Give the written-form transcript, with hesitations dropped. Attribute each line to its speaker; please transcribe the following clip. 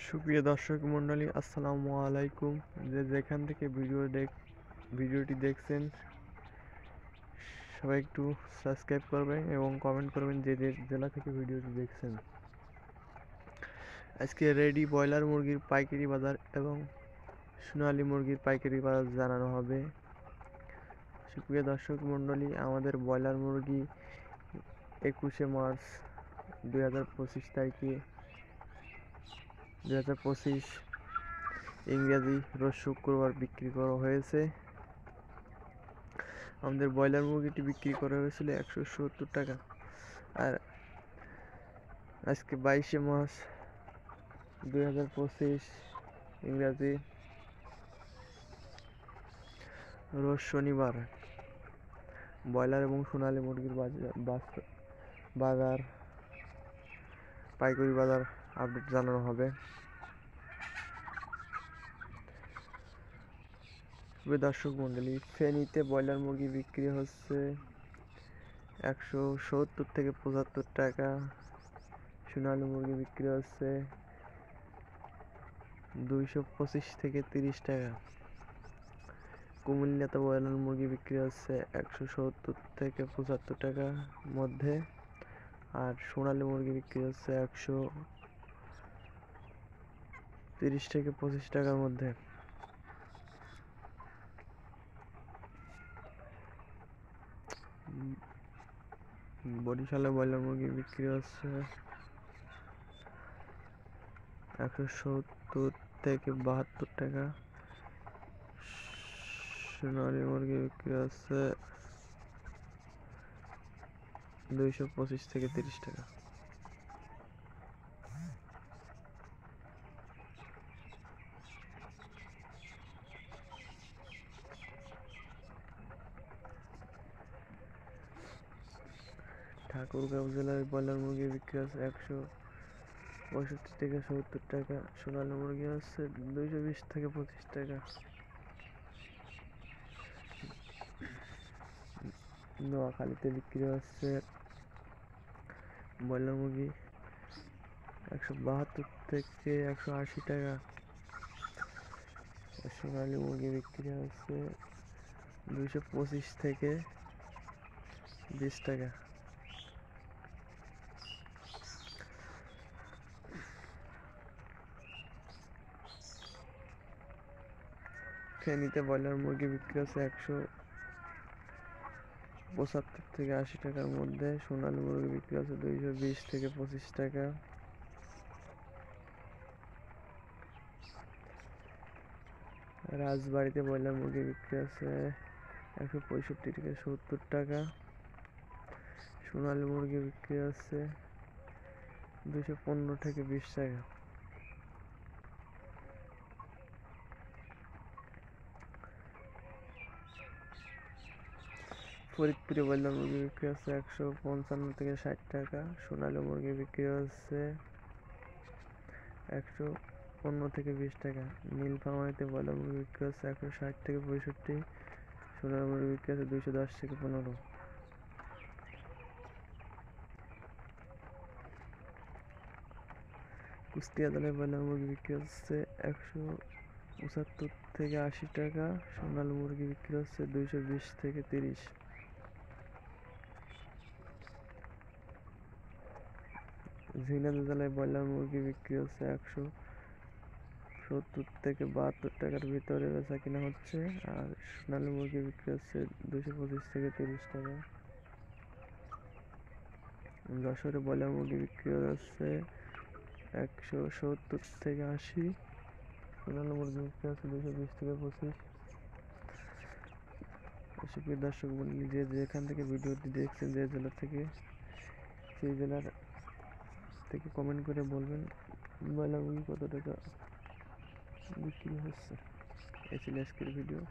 Speaker 1: সুপ্রিয় দর্শক মণ্ডলী, আসসালামু আলাইকুম। যেখান থেকে ভিডিওটি দেখছেন, সবাই একটু সাবস্ক্রাইব করবেন এবং কমেন্ট করবেন যে জেলা থেকে ভিডিওটি দেখছেন। আজকে রেডি ব্রয়লার মুরগির পাইকারি বাজার এবং সোনালী মুরগির পাইকারি বাজার জানানো হবে। সুপ্রিয় দর্শক মণ্ডলী, আমাদের ব্রয়লার মুরগি 21শে মার্চ 2025 তারিখে 2025 ইংরেজি রোজ শুক্রবার বিক্রি করা হয়েছে। আমাদের ব্রয়লার মুরগিটি বিক্রি করা হয়েছিল 170 টাকা। আর আজকে 22শে মার্চ 2025 ইংরাজি রোজ শনিবার ব্রয়লার এবং সোনালী মুরগির বাজার পাইকারি বাজার আপডেট জানানো হবে। দর্শক মন্ডলী, ফেনীতে ব্রয়লার মুরগি বিক্রি হচ্ছে 170 থেকে 75 টাকা। সোনালী মুরগি বিক্রি হচ্ছে 225 থেকে 30 টাকা। কুমিল্লাতে ব্রয়লার মুরগি বিক্রি হচ্ছে 170 থেকে 75 টাকার মধ্যে। আর সোনালী মুরগি বিক্রি হচ্ছে 130 থেকে 25 টাকার মধ্যে। বরিশালে ব্রয়লার মুরগি বিক্রি হচ্ছে 170 থেকে 72 টাকা। সোনালী মুরগি বিক্রি হচ্ছে 225 থেকে 30 টাকা। ঠাকুরগাঁও জেলায় ব্রয়লার মুরগি বিক্রি হচ্ছে 165 থেকে 70 টাকা। সোনালী মুরগি হচ্ছে 220 থেকে 25 টাকা। নোয়াখালীতে বিক্রি হচ্ছে ব্রয়লার মুরগি 172 থেকে 180 টাকা। সোনালী মুরগি বিক্রি হচ্ছে 225 থেকে 20 টাকা। ফেনীতে ব্রয়লার মুরগি বিক্রি হচ্ছে 175 থেকে 80 টাকার মধ্যে। সোনালী মুরগি বিক্রি হচ্ছে 220 থেকে 25 টাকা। রাজবাড়িতে ব্রয়লার মুরগি বিক্রি হচ্ছে 165 থেকে 70 টাকা। সোনালী মুরগি বিক্রি হচ্ছে 215 থেকে 20 টাকা। ফরিদপুরে ব্রয়লার মুরগি বিক্রি হচ্ছে 155 থেকে 60 টাকা। সোনালী মুরগি বিক্রি হচ্ছে 115 থেকে 20 টাকা। নীলফামারীতে ব্রয়লার মুরগি বিক্রি হচ্ছে 160 থেকে 65। সোনালী মুরগি বিক্রি হচ্ছে 210 থেকে 15। কুষ্টিয়া জেলায় ব্রয়লার মুরগি বিক্রি হচ্ছে 175 থেকে 80 টাকা। সোনালী মুরগি বিক্রি হচ্ছে 220 থেকে 30। ঝিনাইদহ জেলায় ব্রয়লার মুরগি বিক্রি হচ্ছে 170 থেকে 72 টাকার ভিতরে বেচা কিনা হচ্ছে। আর সোনালী মুরগি বিক্রি হচ্ছে 225 থেকে 30 টাকা। যশোরে ব্রয়লার মুরগি বিক্রি হচ্ছে 170 থেকে 80। সোনালী মুরগি বিক্রি হচ্ছে 220 থেকে 25। সুপ্রিয় দর্শক মণ্ডলী, যেখান থেকে ভিডিওটি দেখছেন, যে জেলা থেকে, সেই জেলার থেকে কমেন্ট করে বলবেন ব্রয়লার মুরগি কত টাকা বিক্রি হচ্ছে। এই ছিল আজকের ভিডিও।